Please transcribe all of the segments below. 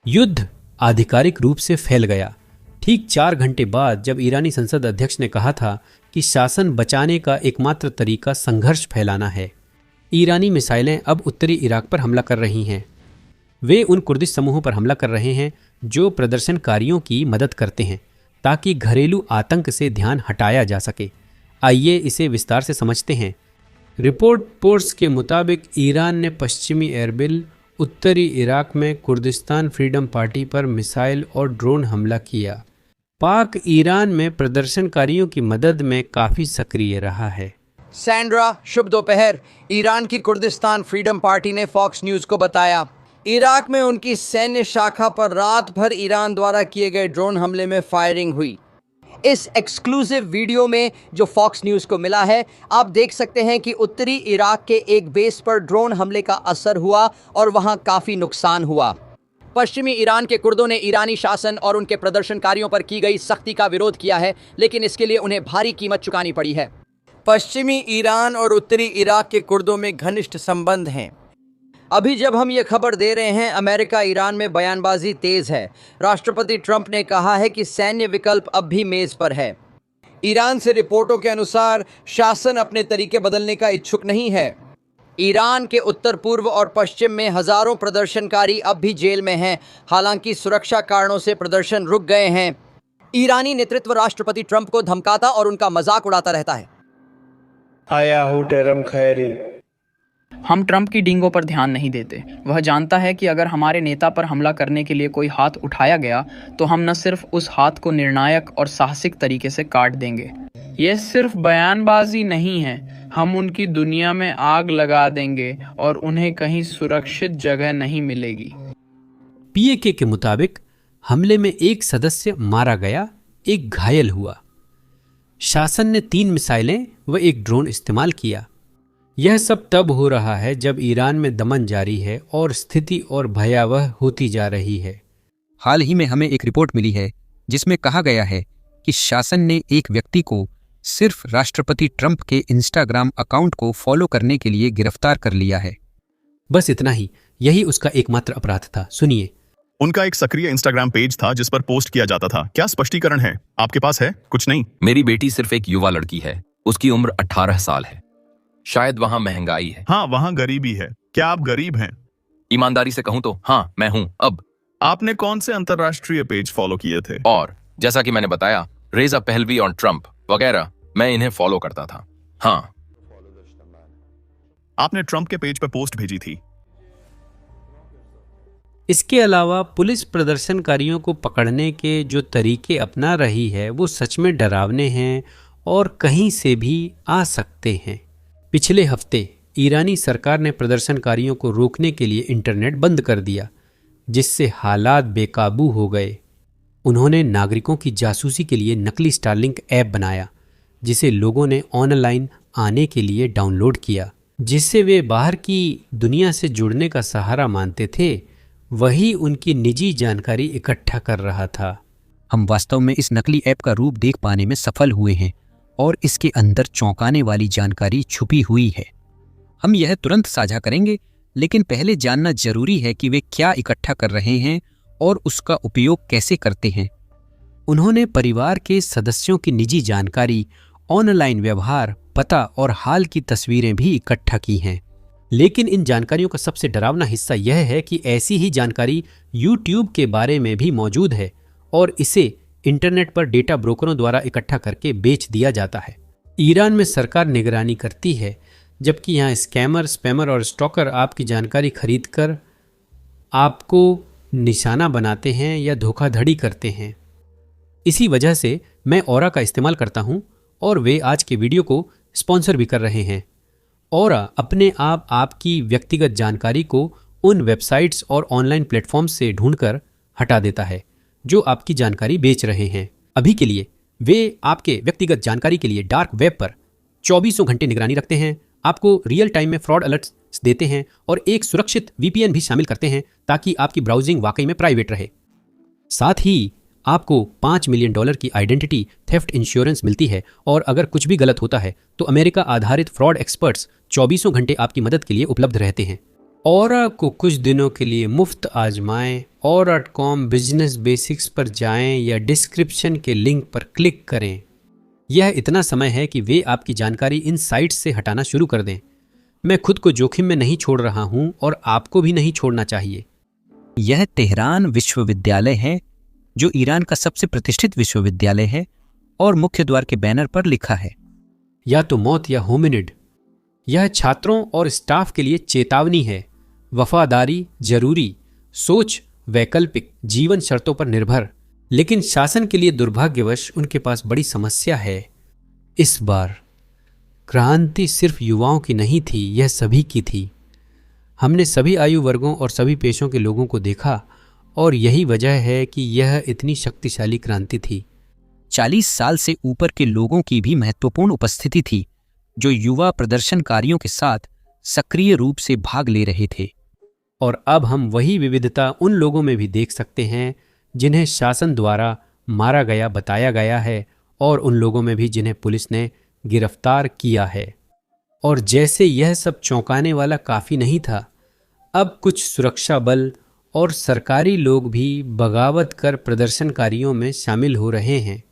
युद्ध आधिकारिक रूप से फैल गया। ठीक 4 घंटे बाद जब ईरानी संसद अध्यक्ष ने कहा था कि शासन बचाने का एकमात्र तरीका संघर्ष फैलाना है, ईरानी मिसाइलें अब उत्तरी इराक पर हमला कर रही हैं। वे उन कुर्दिश समूहों पर हमला कर रहे हैं जो प्रदर्शनकारियों की मदद करते हैं ताकि घरेलू आतंक से ध्यान हटाया जा सके। आइए इसे विस्तार से समझते हैं। रिपोर्ट्स के मुताबिक ईरान ने पश्चिमी एरबिल, उत्तरी इराक में कुर्दिस्तान फ्रीडम पार्टी पर मिसाइल और ड्रोन हमला किया। पाक ईरान में प्रदर्शनकारियों की मदद में काफ़ी सक्रिय रहा है। सैंड्रा, शुभ दोपहर। ईरान की कुर्दिस्तान फ्रीडम पार्टी ने फॉक्स न्यूज़ को बताया, इराक में उनकी सैन्य शाखा पर रात भर ईरान द्वारा किए गए ड्रोन हमले में फायरिंग हुई। इस एक्सक्लूसिव वीडियो में जो फॉक्स न्यूज़ को मिला है, आप देख सकते हैं कि उत्तरी इराक के एक बेस पर ड्रोन हमले का असर हुआ और वहां काफ़ी नुकसान हुआ। पश्चिमी ईरान के कुर्दों ने ईरानी शासन और उनके प्रदर्शनकारियों पर की गई सख्ती का विरोध किया है, लेकिन इसके लिए उन्हें भारी कीमत चुकानी पड़ी है। पश्चिमी ईरान और उत्तरी इराक के कुर्दों में घनिष्ठ संबंध हैं। अभी जब हम ये खबर दे रहे हैं, अमेरिका ईरान में बयानबाजी तेज है। राष्ट्रपति ट्रंप ने कहा है कि सैन्य विकल्प अब भी मेज पर है। ईरान से रिपोर्टों के अनुसार शासन अपने तरीके बदलने का इच्छुक नहीं है। ईरान के उत्तर पूर्व और पश्चिम में हजारों प्रदर्शनकारी अब भी जेल में हैं, हालांकि सुरक्षा कारणों से प्रदर्शन रुक गए हैं। ईरानी नेतृत्व राष्ट्रपति ट्रंप को धमकाता और उनका मजाक उड़ाता रहता है। हम ट्रंप की डींगों पर ध्यान नहीं देते। वह जानता है कि अगर हमारे नेता पर हमला करने के लिए कोई हाथ उठाया गया तो हम न सिर्फ उस हाथ को निर्णायक और साहसिक तरीके से काट देंगे, यह सिर्फ बयानबाजी नहीं है, हम उनकी दुनिया में आग लगा देंगे और उन्हें कहीं सुरक्षित जगह नहीं मिलेगी। पीएके के मुताबिक हमले में एक सदस्य मारा गया, एक घायल हुआ। शासन ने 3 मिसाइलें व एक ड्रोन इस्तेमाल किया। यह सब तब हो रहा है जब ईरान में दमन जारी है और स्थिति और भयावह होती जा रही है। हाल ही में हमें एक रिपोर्ट मिली है जिसमें कहा गया है कि शासन ने एक व्यक्ति को सिर्फ राष्ट्रपति ट्रंप के इंस्टाग्राम अकाउंट को फॉलो करने के लिए गिरफ्तार कर लिया है। बस इतना ही, यही उसका एकमात्र अपराध था। सुनिए। उनका एक सक्रिय इंस्टाग्राम पेज था जिस पर पोस्ट किया जाता था। क्या स्पष्टीकरण है? आपके पास है? कुछ नहीं। मेरी बेटी सिर्फ एक युवा लड़की है, उसकी उम्र 18 साल है। शायद वहाँ महंगाई है। हाँ, वहाँ गरीबी है। क्या आप गरीब हैं? ईमानदारी से कहूँ तो हाँ, मैं हूँ। अब आपने कौन से अंतर्राष्ट्रीय पेज फॉलो किए थे? और जैसा कि मैंने बताया, रेजा पहलवी और ट्रंप वगैरह, मैं इन्हें फॉलो करता था। हाँ। आपने ट्रंप के पेज पर पोस्ट भेजी थी। इसके अलावा पुलिस प्रदर्शनकारियों को पकड़ने के जो तरीके अपना रही है वो सच में डरावने हैं और कहीं से भी आ सकते हैं। पिछले हफ्ते ईरानी सरकार ने प्रदर्शनकारियों को रोकने के लिए इंटरनेट बंद कर दिया, जिससे हालात बेकाबू हो गए। उन्होंने नागरिकों की जासूसी के लिए नकली स्टारलिंक ऐप बनाया, जिसे लोगों ने ऑनलाइन आने के लिए डाउनलोड किया, जिससे वे बाहर की दुनिया से जुड़ने का सहारा मानते थे। वही उनकी निजी जानकारी इकट्ठा कर रहा था। हम वास्तव में इस नकली ऐप का रूप देख पाने में सफल हुए हैं और इसके अंदर चौंकाने वाली जानकारी छुपी हुई है। हम यह तुरंत साझा करेंगे, लेकिन पहले जानना जरूरी है कि वे क्या इकट्ठा कर रहे हैं और उसका उपयोग कैसे करते हैं। उन्होंने परिवार के सदस्यों की निजी जानकारी, ऑनलाइन व्यवहार, पता और हाल की तस्वीरें भी इकट्ठा की हैं। लेकिन इन जानकारियों का सबसे डरावना हिस्सा यह है कि ऐसी ही जानकारी YouTube के बारे में भी मौजूद है और इसे इंटरनेट पर डेटा ब्रोकरों द्वारा इकट्ठा करके बेच दिया जाता है। ईरान में सरकार निगरानी करती है, जबकि यहाँ स्कैमर, स्पैमर और स्टॉकर आपकी जानकारी खरीदकर आपको निशाना बनाते हैं या धोखाधड़ी करते हैं। इसी वजह से मैं औरा का इस्तेमाल करता हूँ और वे आज के वीडियो को स्पॉन्सर भी कर रहे हैं। औरा अपने आप आपकी व्यक्तिगत जानकारी को उन वेबसाइट्स और ऑनलाइन प्लेटफॉर्म्स से ढूंढकर हटा देता है जो आपकी जानकारी बेच रहे हैं। अभी के लिए वे आपके व्यक्तिगत जानकारी के लिए डार्क वेब पर 24 घंटे निगरानी रखते हैं, आपको रियल टाइम में फ्रॉड अलर्ट्स देते हैं और एक सुरक्षित VPN भी शामिल करते हैं ताकि आपकी ब्राउजिंग वाकई में प्राइवेट रहे। साथ ही आपको $5 मिलियन की आइडेंटिटी थेफ्ट इंश्योरेंस मिलती है और अगर कुछ भी गलत होता है तो अमेरिका आधारित फ्रॉड एक्सपर्ट्स 24 घंटे आपकी मदद के लिए उपलब्ध रहते हैं। ऑरा को कुछ दिनों के लिए मुफ्त आजमाएं। Aura.com बिजनेस बेसिक्स पर जाएं या डिस्क्रिप्शन के लिंक पर क्लिक करें। यह इतना समय है कि वे आपकी जानकारी इन साइट्स से हटाना शुरू कर दें। मैं खुद को जोखिम में नहीं छोड़ रहा हूं और आपको भी नहीं छोड़ना चाहिए। यह तेहरान विश्वविद्यालय है, जो ईरान का सबसे प्रतिष्ठित विश्वविद्यालय है और मुख्य द्वार के बैनर पर लिखा है, या तो मौत या होमिनिड। यह छात्रों और स्टाफ के लिए चेतावनी है। वफादारी जरूरी, सोच वैकल्पिक, जीवन शर्तों पर निर्भर। लेकिन शासन के लिए दुर्भाग्यवश उनके पास बड़ी समस्या है। इस बार क्रांति सिर्फ युवाओं की नहीं थी, यह सभी की थी। हमने सभी आयु वर्गों और सभी पेशों के लोगों को देखा और यही वजह है कि यह इतनी शक्तिशाली क्रांति थी। 40 साल से ऊपर के लोगों की भी महत्वपूर्ण उपस्थिति थी, जो युवा प्रदर्शनकारियों के साथ सक्रिय रूप से भाग ले रहे थे। और अब हम वही विविधता उन लोगों में भी देख सकते हैं जिन्हें शासन द्वारा मारा गया बताया गया है और उन लोगों में भी जिन्हें पुलिस ने गिरफ्तार किया है। और जैसे यह सब चौंकाने वाला काफ़ी नहीं था, अब कुछ सुरक्षा बल और सरकारी लोग भी बगावत कर प्रदर्शनकारियों में शामिल हो रहे हैं।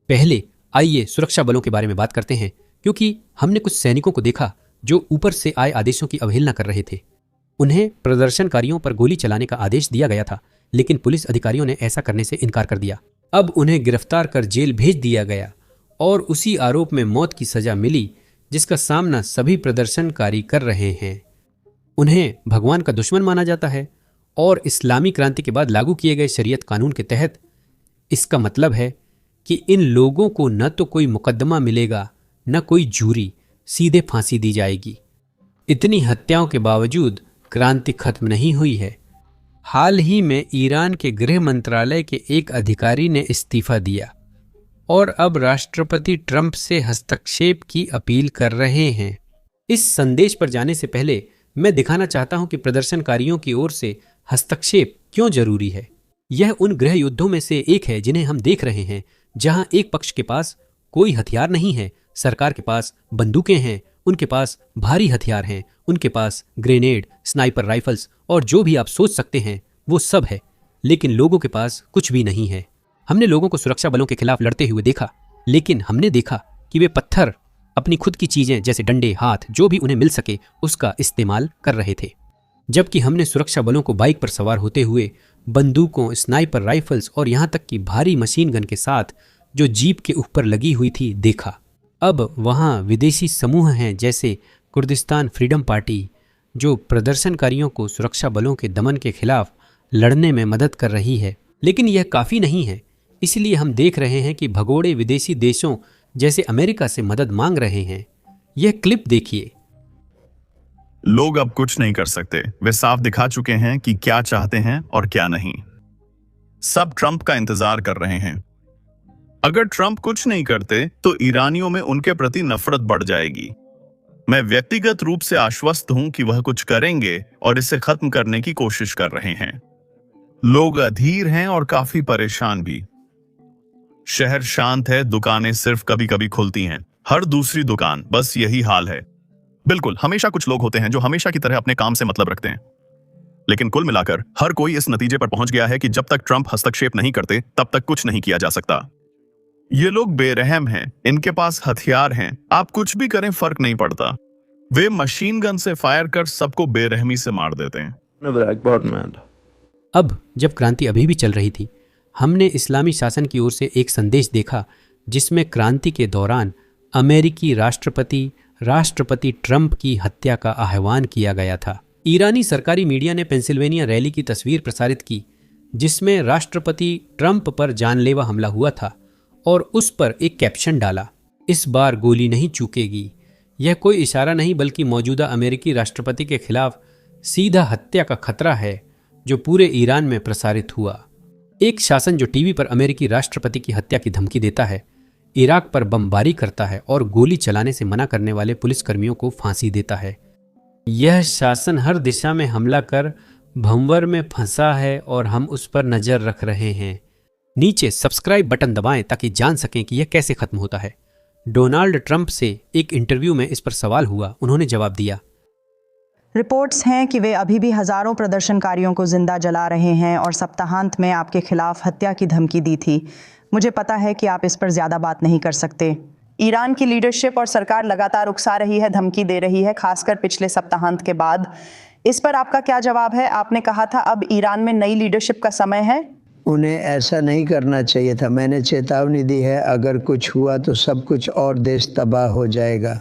पहले आइए सुरक्षा बलों के बारे में बात करते हैं, क्योंकि हमने कुछ सैनिकों को देखा जो ऊपर से आए आदेशों की अवहेलना कर रहे थे। उन्हें प्रदर्शनकारियों पर गोली चलाने का आदेश दिया गया था, लेकिन पुलिस अधिकारियों ने ऐसा करने से इनकार कर दिया। अब उन्हें गिरफ्तार कर जेल भेज दिया गया और उसी आरोप में मौत की सजा मिली, जिसका सामना सभी प्रदर्शनकारी कर रहे हैं। उन्हें भगवान का दुश्मन माना जाता है और इस्लामी क्रांति के बाद लागू किए गए शरीयत कानून के तहत इसका मतलब है कि इन लोगों को न तो कोई मुकदमा मिलेगा, न कोई जूरी, सीधे फांसी दी जाएगी। इतनी हत्याओं के बावजूद क्रांति खत्म नहीं हुई है। हाल ही में ईरान के गृह मंत्रालय के एक अधिकारी ने इस्तीफा दिया और अब राष्ट्रपति ट्रंप से हस्तक्षेप की अपील कर रहे हैं। इस संदेश पर जाने से पहले मैं दिखाना चाहता हूं कि प्रदर्शनकारियों की ओर से हस्तक्षेप क्यों जरूरी है। यह उन गृह युद्धों में से एक है जिन्हें हम देख रहे हैं, जहां एक पक्ष के पास कोई हथियार नहीं है, सरकार के पास बंदूकें हैं, उनके पास भारी हथियार हैं, उनके पास ग्रेनेड, स्नाइपर राइफल्स और जो भी आप सोच सकते हैं वो सब है, लेकिन लोगों के पास कुछ भी नहीं है। हमने लोगों को सुरक्षा बलों के खिलाफ लड़ते हुए देखा, लेकिन हमने देखा कि वे पत्थर, अपनी खुद की चीजें जैसे डंडे, हाथ, जो भी उन्हें मिल सके उसका इस्तेमाल कर रहे थे। जबकि हमने सुरक्षा बलों को बाइक पर सवार होते हुए बंदूकों, स्नाइपर राइफल्स और यहां तक कि भारी मशीन गन के साथ जो जीप के ऊपर लगी हुई थी देखा। अब वहां विदेशी समूह हैं जैसे कुर्दिस्तान फ्रीडम पार्टी, जो प्रदर्शनकारियों को सुरक्षा बलों के दमन के खिलाफ लड़ने में मदद कर रही है। लेकिन यह काफ़ी नहीं है, इसलिए हम देख रहे हैं कि भगोड़े विदेशी देशों जैसे अमेरिका से मदद मांग रहे हैं। यह क्लिप देखिए। लोग अब कुछ नहीं कर सकते। वे साफ दिखा चुके हैं कि क्या चाहते हैं और क्या नहीं। सब ट्रंप का इंतजार कर रहे हैं। अगर ट्रंप कुछ नहीं करते तो ईरानियों में उनके प्रति नफरत बढ़ जाएगी। मैं व्यक्तिगत रूप से आश्वस्त हूं कि वह कुछ करेंगे और इसे खत्म करने की कोशिश कर रहे हैं। लोग अधीर हैं और काफी परेशान भी। शहर शांत है, दुकानें सिर्फ कभी कभी खुलती हैं, हर दूसरी दुकान, बस यही हाल है। बिल्कुल, हमेशा कुछ लोग होते हैं जो हमेशा की तरह अपने काम से मतलब रखते हैं। लेकिन कुल मिलाकर हर कोई इस नतीजे पर पहुंच गया है कि जब तक ट्रंप हस्तक्षेप नहीं करते तब तक कुछ नहीं किया जा सकता। ये लोग बेरहम हैं, इनके पास हथियार हैं, आप कुछ भी करें फर्क नहीं पड़ता। वे मशीन गन से फायर कर सबको बेरहमी से मार देते हैं। अब जब क्रांति अभी भी चल रही थी, हमने इस्लामी शासन की ओर से एक संदेश देखा जिसमें क्रांति के दौरान अमेरिकी राष्ट्रपति ट्रंप की हत्या का आह्वान किया गया था। ईरानी सरकारी मीडिया ने पेंसिल्वेनिया रैली की तस्वीर प्रसारित की जिसमें राष्ट्रपति ट्रंप पर जानलेवा हमला हुआ था और उस पर एक कैप्शन डाला, इस बार गोली नहीं चूकेगी। यह कोई इशारा नहीं बल्कि मौजूदा अमेरिकी राष्ट्रपति के खिलाफ सीधा हत्या का खतरा है जो पूरे ईरान में प्रसारित हुआ। एक शासन जो टीवी पर अमेरिकी राष्ट्रपति की हत्या की धमकी देता है, इराक पर बमबारी करता है और गोली चलाने से मना करने वाले पुलिसकर्मियों को फांसी देता है। यह शासन हर दिशा में हमला कर भंवर में फंसा है और हम उस पर नजर रख रहे हैं। नीचे सब्सक्राइब बटन दबाएं ताकि जान सकें कि यह कैसे खत्म होता है। डोनाल्ड ट्रंप से एक इंटरव्यू में इस पर सवाल हुआ, उन्होंने जवाब दिया, रिपोर्ट्स हैं कि वे अभी भी हज़ारों प्रदर्शनकारियों को जिंदा जला रहे हैं और सप्ताहांत में आपके खिलाफ हत्या की धमकी दी थी। मुझे पता है कि आप इस पर ज़्यादा बात नहीं कर सकते। ईरान की लीडरशिप और सरकार लगातार उकसा रही है, धमकी दे रही है, खासकर पिछले सप्ताहांत के बाद। इस पर आपका क्या जवाब है? आपने कहा था अब ईरान में नई लीडरशिप का समय है। उन्हें ऐसा नहीं करना चाहिए था। मैंने चेतावनी दी है, अगर कुछ हुआ तो सब कुछ और देश तबाह हो जाएगा।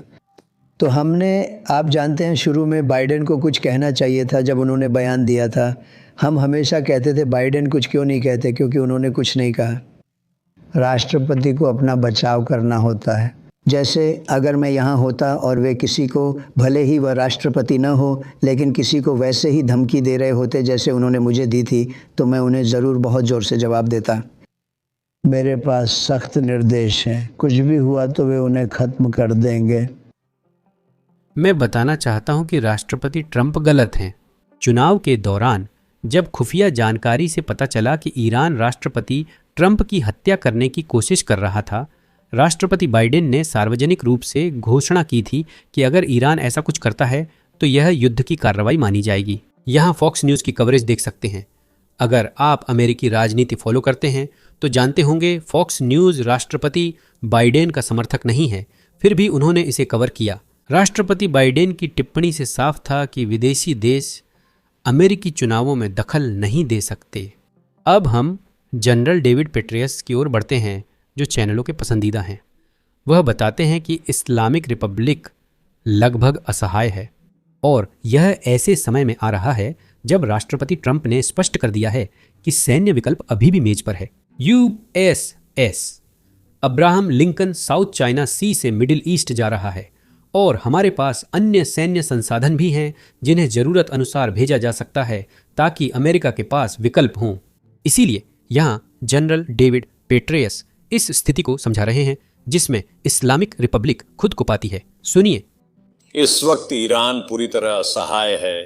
तो हमने, आप जानते हैं, शुरू में बाइडेन को कुछ कहना चाहिए था जब उन्होंने बयान दिया था। हम हमेशा कहते थे बाइडेन कुछ क्यों नहीं कहते, क्योंकि उन्होंने कुछ नहीं कहा। राष्ट्रपति को अपना बचाव करना होता है। जैसे अगर मैं यहाँ होता और वे किसी को, भले ही वह राष्ट्रपति न हो, लेकिन किसी को वैसे ही धमकी दे रहे होते जैसे उन्होंने मुझे दी थी, तो मैं उन्हें ज़रूर बहुत ज़ोर से जवाब देता। मेरे पास सख्त निर्देश हैं, कुछ भी हुआ तो वे उन्हें ख़त्म कर देंगे। मैं बताना चाहता हूं कि राष्ट्रपति ट्रंप गलत हैं। चुनाव के दौरान जब खुफिया जानकारी से पता चला कि ईरान राष्ट्रपति ट्रंप की हत्या करने की कोशिश कर रहा था, राष्ट्रपति बाइडेन ने सार्वजनिक रूप से घोषणा की थी कि अगर ईरान ऐसा कुछ करता है तो यह युद्ध की कार्रवाई मानी जाएगी। यहाँ फॉक्स न्यूज़ की कवरेज देख सकते हैं। अगर आप अमेरिकी राजनीति फॉलो करते हैं तो जानते होंगे फॉक्स न्यूज़ राष्ट्रपति बाइडेन का समर्थक नहीं है, फिर भी उन्होंने इसे कवर किया। राष्ट्रपति बाइडेन की टिप्पणी से साफ था कि विदेशी देश अमेरिकी चुनावों में दखल नहीं दे सकते। अब हम जनरल डेविड पेट्रियस की ओर बढ़ते हैं, जो चैनलों के पसंदीदा हैं। वह बताते हैं कि इस्लामिक रिपब्लिक लगभग असहाय है और यह ऐसे समय में आ रहा है जब राष्ट्रपति ट्रंप ने स्पष्ट कर दिया है कि सैन्य विकल्प अभी भी मेज पर है। USS Abraham Lincoln South China Sea से मिडिल ईस्ट जा रहा है और हमारे पास अन्य सैन्य संसाधन भी हैं जिन्हें जरूरत अनुसार भेजा जा सकता है ताकि अमेरिका के पास विकल्प हों। इसीलिए यहाँ जनरल डेविड पेट्रियस इस स्थिति को समझा रहे हैं जिसमें इस्लामिक रिपब्लिक खुद को पाती है। सुनिए। इस वक्त ईरान पूरी तरह असहाय है।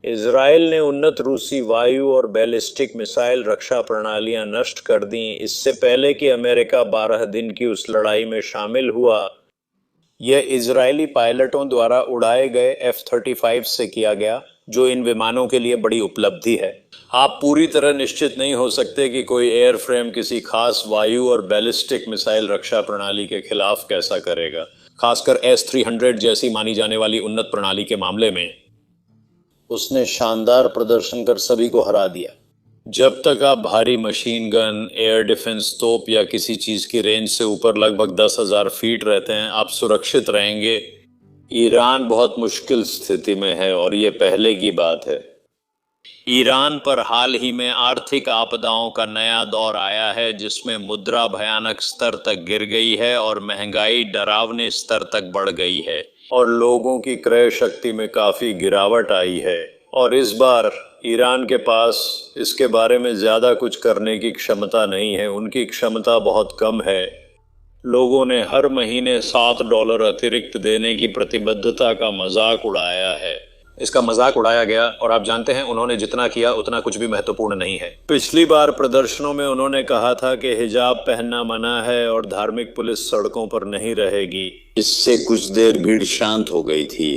इजराइल ने उन्नत रूसी वायु और बैलिस्टिक मिसाइल रक्षा प्रणालियां नष्ट कर दी। इससे पहले कि अमेरिका 12 दिन की उस लड़ाई में शामिल हुआ, यह इजरायली पायलटों द्वारा उड़ाए गए F-35 से किया गया, जो इन विमानों के लिए बड़ी उपलब्धि है। आप पूरी तरह निश्चित नहीं हो सकते कि कोई एयरफ्रेम किसी खास वायु और बैलिस्टिक मिसाइल रक्षा प्रणाली के खिलाफ कैसा करेगा, खासकर S-300 जैसी मानी जाने वाली उन्नत प्रणाली के मामले में। उसने शानदार प्रदर्शन कर सभी को हरा दिया। जब तक आप भारी मशीन गन, एयर डिफेंस तोप या किसी चीज की रेंज से ऊपर लगभग 10,000 फीट रहते हैं, आप सुरक्षित रहेंगे। ईरान बहुत मुश्किल स्थिति में है और ये पहले की बात है। ईरान पर हाल ही में आर्थिक आपदाओं का नया दौर आया है, जिसमें मुद्रा भयानक स्तर तक गिर गई है और महंगाई डरावने स्तर तक बढ़ गई है और लोगों की क्रय शक्ति में काफी गिरावट आई है। और इस बार ईरान के पास इसके बारे में ज्यादा कुछ करने की क्षमता नहीं है। उनकी क्षमता बहुत कम है। लोगों ने हर महीने $7 अतिरिक्त देने की प्रतिबद्धता का मजाक उड़ाया है। इसका मजाक उड़ाया गया और आप जानते हैं उन्होंने जितना किया उतना कुछ भी महत्वपूर्ण नहीं है। पिछली बार प्रदर्शनों में उन्होंने कहा था कि हिजाब पहनना मना है और धार्मिक पुलिस सड़कों पर नहीं रहेगी। इससे कुछ देर भीड़ शांत हो गई थी।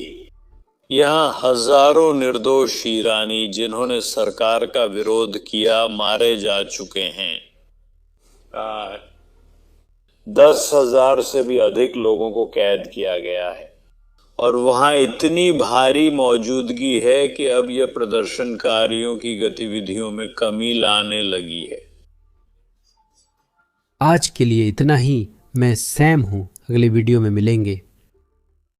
यहाँ हजारों निर्दोष ईरानी जिन्होंने सरकार का विरोध किया मारे जा चुके हैं। 10,000 से भी अधिक लोगों को कैद किया गया है और वहां इतनी भारी मौजूदगी है कि अब यह प्रदर्शनकारियों की गतिविधियों में कमी लाने लगी है। आज के लिए इतना ही। मैं सैम हूं। अगले वीडियो में मिलेंगे।